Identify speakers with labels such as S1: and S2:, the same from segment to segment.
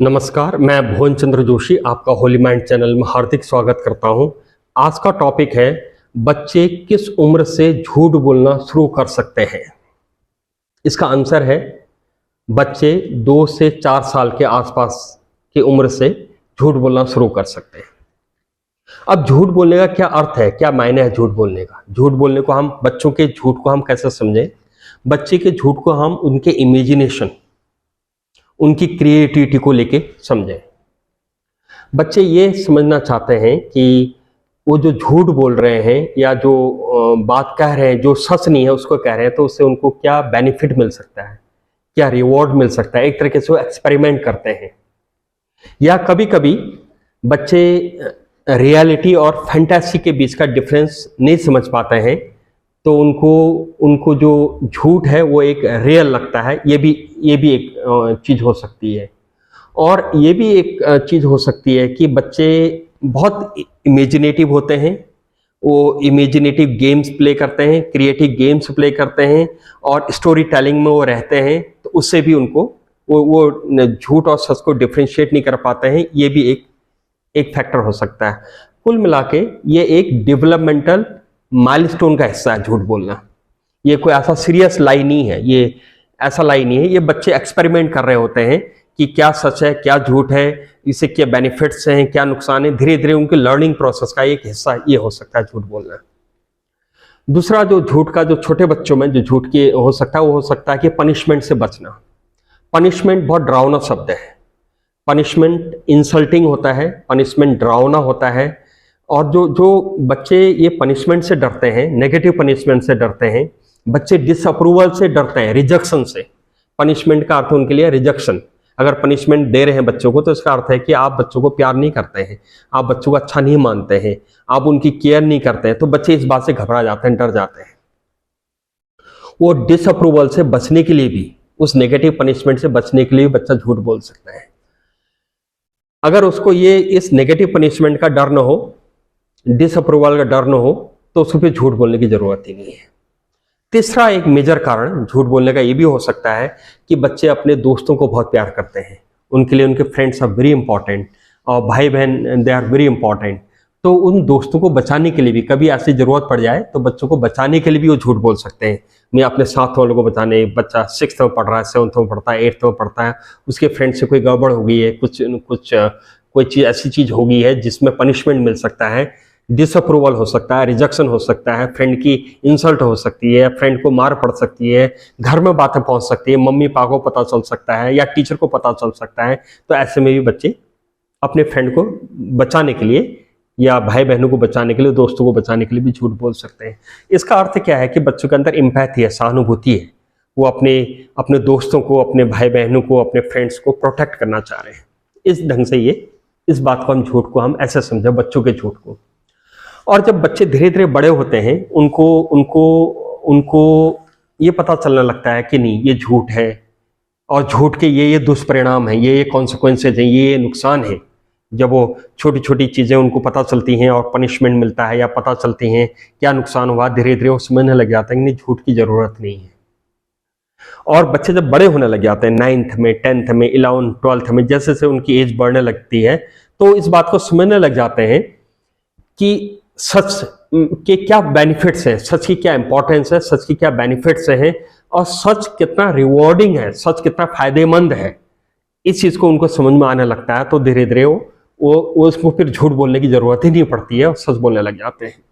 S1: नमस्कार, मैं भुवन चंद्र जोशी आपका होली माइंड चैनल में हार्दिक स्वागत करता हूं। आज का टॉपिक है बच्चे किस उम्र से झूठ बोलना शुरू कर सकते हैं। इसका आंसर है बच्चे 2 से 4 साल के आसपास की उम्र से झूठ बोलना शुरू कर सकते हैं। अब झूठ बोलने का क्या अर्थ है, क्या मायने है झूठ बोलने का। झूठ बोलने को हम बच्चों के झूठ को हम कैसे समझें। बच्चे के झूठ को हम उनके इमेजिनेशन, उनकी क्रिएटिविटी को लेके समझें। बच्चे ये समझना चाहते हैं कि वो जो झूठ बोल रहे हैं या जो बात कह रहे हैं, जो सच नहीं है उसको कह रहे हैं, तो उससे उनको क्या बेनिफिट मिल सकता है, क्या रिवॉर्ड मिल सकता है। एक तरीके से वो एक्सपेरिमेंट करते हैं। या कभी कभी बच्चे रियलिटी और फैंटेसी के बीच का डिफरेंस नहीं समझ पाते हैं, तो उनको जो झूठ है वो एक रियल लगता है। ये भी एक चीज़ हो सकती है। और ये भी एक चीज़ हो सकती है कि बच्चे बहुत इमेजिनेटिव होते हैं। वो इमेजिनेटिव गेम्स प्ले करते हैं, क्रिएटिव गेम्स प्ले करते हैं और स्टोरी टेलिंग में वो रहते हैं, तो उससे भी उनको वो झूठ और सच को डिफ्रेंशिएट नहीं कर पाते हैं। ये भी एक फैक्टर हो सकता है। कुल मिला के ये एक डेवलपमेंटल माइलस्टोन का हिस्सा है झूठ बोलना। ये कोई ऐसा सीरियस लाई नहीं है, ये ऐसा लाई नहीं है। ये बच्चे एक्सपेरिमेंट कर रहे होते हैं कि क्या सच है, क्या झूठ है, इससे क्या बेनिफिट्स हैं, क्या नुकसान है। धीरे धीरे उनके लर्निंग प्रोसेस का एक हिस्सा ये हो सकता है झूठ बोलना। दूसरा जो झूठ का, जो छोटे बच्चों में जो झूठ की हो सकता है, वो हो सकता है कि पनिशमेंट से बचना। पनिशमेंट बहुत डरावना शब्द है। पनिशमेंट इंसल्टिंग होता है, पनिशमेंट डरावना होता है। और जो बच्चे ये पनिशमेंट से डरते हैं, नेगेटिव पनिशमेंट से डरते हैं, बच्चे डिसअप्रूवल से डरते हैं, रिजेक्शन से। पनिशमेंट का अर्थ उनके लिए रिजेक्शन। अगर पनिशमेंट दे रहे हैं बच्चों को, तो इसका अर्थ है कि आप बच्चों को प्यार नहीं करते हैं, आप बच्चों को अच्छा नहीं मानते हैं, आप उनकी केयर नहीं करते हैं। तो बच्चे इस बात से घबरा जाते हैं, डर जाते हैं। वो डिसअप्रूवल से बचने के लिए भी, उस नेगेटिव पनिशमेंट से बचने के लिए बच्चा झूठ बोल सकता है। अगर उसको ये इस नेगेटिव पनिशमेंट का डर न हो, डिसअप्रूवल का डर न हो, तो उसको फिर झूठ बोलने की जरूरत ही नहीं है। तीसरा एक मेजर कारण झूठ बोलने का ये भी हो सकता है कि बच्चे अपने दोस्तों को बहुत प्यार करते हैं। उनके लिए उनके फ्रेंड्स आर वेरी इंपॉर्टेंट, और भाई बहन दे आर वेरी इंपॉर्टेंट। तो उन दोस्तों को बचाने के लिए भी, कभी ऐसी जरूरत पड़ जाए तो बच्चों को बचाने के लिए भी वो झूठ बोल सकते हैं। मैं अपने साथ वालों को बचाने, बच्चा 6th में पढ़ रहा है, 7th में पढ़ता है, 8th में पढ़ता है, उसके फ्रेंड से कोई गड़बड़ हो गई है, कोई चीज़ ऐसी चीज़ हो गई है जिसमें पनिशमेंट मिल सकता है, डिसअप्रूवल हो सकता है, रिजेक्शन हो सकता है, फ्रेंड की इंसल्ट हो सकती है, फ्रेंड को मार पड़ सकती है, घर में बातें पहुंच सकती है, मम्मी पापा को पता चल सकता है या टीचर को पता चल सकता है। तो ऐसे में भी बच्चे अपने फ्रेंड को बचाने के लिए या भाई बहनों को बचाने के लिए, दोस्तों को बचाने के लिए भी झूठ बोल सकते हैं। इसका अर्थ क्या है कि बच्चों के अंदर एम्पैथी है, सहानुभूति है। वो अपने दोस्तों को, अपने भाई बहनों को, अपने फ्रेंड्स को प्रोटेक्ट करना चाह रहे हैं। इस ढंग से इस बात को हम झूठ को हम ऐसे समझे, बच्चों के झूठ को। और जब बच्चे धीरे धीरे बड़े होते हैं, उनको ये पता चलने लगता है कि नहीं, ये झूठ है और झूठ के ये दुष्परिणाम है, ये कॉन्सिक्वेंसेज हैं, ये नुकसान है। जब वो छोटी छोटी चीज़ें उनको पता चलती हैं और पनिशमेंट मिलता है या पता चलती हैं क्या नुकसान हुआ, धीरे धीरे वो समझने लग जाते हैं कि नहीं, झूठ की ज़रूरत नहीं है। और बच्चे जब बड़े होने लग जाते हैं, 9th में, 10th में, 11th, 12th में, जैसे जैसे उनकी एज बढ़ने लगती है, तो इस बात को समझने लग जाते हैं कि सच के क्या बेनिफिट्स हैं, सच की क्या इंपॉर्टेंस है, सच की क्या बेनिफिट्स हैं, और सच कितना रिवॉर्डिंग है, सच कितना फायदेमंद है। इस चीज को उनको समझ में आने लगता है, तो धीरे धीरे वो उसको फिर झूठ बोलने की जरूरत ही नहीं पड़ती है और सच बोलने लग जाते हैं।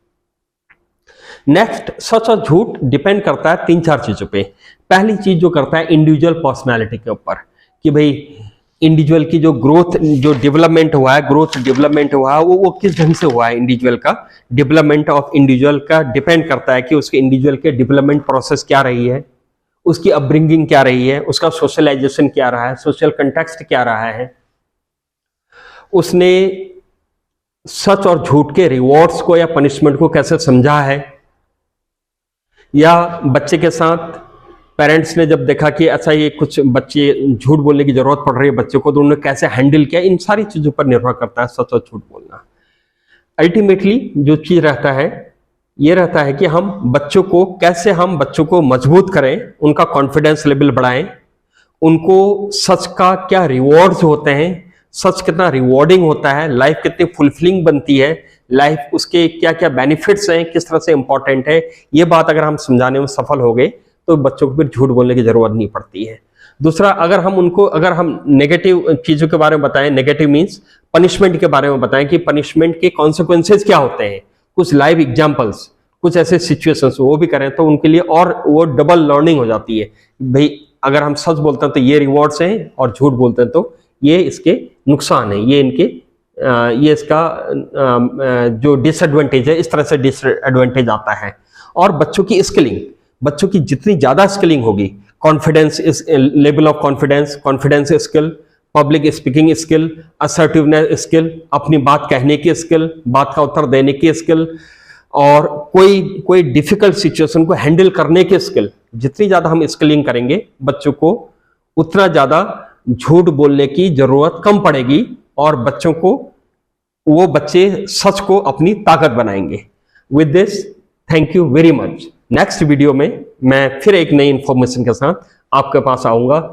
S1: नेक्स्ट, सच और झूठ डिपेंड करता है 3-4 चीजों पे। पहली चीज जो करता है इंडिविजुअल पर्सनैलिटी के ऊपर, कि भाई इंडिविजुअल की जो ग्रोथ, जो डेवलपमेंट हुआ है, ग्रोथ डेवलपमेंट हुआ है, वो किस ढंग से हुआ है। इंडिविजुअल का डेवलपमेंट ऑफ इंडिविजुअल का डिपेंड करता है कि उसके इंडिविजुअल के डेवलपमेंट प्रोसेस क्या रही है, उसकी अपब्रिंगिंग क्या रही है, उसका सोशलाइजेशन क्या रहा है, सोशल कंटेक्स्ट क्या रहा है, उसने सच और झूठ के रिवॉर्ड्स को या पनिशमेंट को कैसे समझा है, या बच्चे के साथ पेरेंट्स ने जब देखा कि अच्छा ये कुछ बच्चे झूठ बोलने की जरूरत पड़ रही है बच्चे को, तो उन्होंने कैसे हैंडल किया। इन सारी चीजों पर निर्भर करता है सच और झूठ बोलना। अल्टीमेटली जो चीज रहता है, ये रहता है कि हम बच्चों को कैसे मजबूत करें, उनका कॉन्फिडेंस लेवल बढ़ाएं, उनको सच का क्या रिवॉर्ड्स होते हैं, सच कितना रिवॉर्डिंग होता है, लाइफ कितनी फुलफिलिंग बनती है, लाइफ उसके क्या क्या बेनिफिट्स हैं, किस तरह से इंपॉर्टेंट है, ये बात अगर हम समझाने में सफल हो गए तो बच्चों को फिर झूठ बोलने की जरूरत नहीं पड़ती है। दूसरा, अगर हम नेगेटिव चीजों के बारे में बताएं, नेगेटिव मीन्स पनिशमेंट के बारे में बताएं कि पनिशमेंट के कॉन्सिक्वेंसेज क्या होते हैं, कुछ लाइव एग्जाम्पल्स, कुछ ऐसे सिचुएशंस वो भी करें तो उनके लिए और वो डबल लर्निंग हो जाती है। भाई अगर हम सच बोलते हैं तो ये रिवॉर्ड्स हैं और झूठ बोलते हैं तो ये इसके नुकसान है, ये इसका जो डिसएडवांटेज है, इस तरह से डिसएडवांटेज आता है। और बच्चों की स्किलिंग, बच्चों की जितनी ज्यादा स्किलिंग होगी, confidence is level of confidence skill, public speaking skill, assertiveness skill, अपनी बात कहने की स्किल, बात का उत्तर देने की स्किल, और कोई डिफिकल्ट सिचुएशन को हैंडल करने की स्किल, जितनी ज्यादा हम स्किलिंग करेंगे बच्चों को, उतना ज्यादा झूठ बोलने की जरूरत कम पड़ेगी और वो बच्चे सच को अपनी ताकत बनाएंगे। With this, thank you very much. Next video में मैं फिर एक नई इंफॉर्मेशन के साथ आपके पास आऊंगा।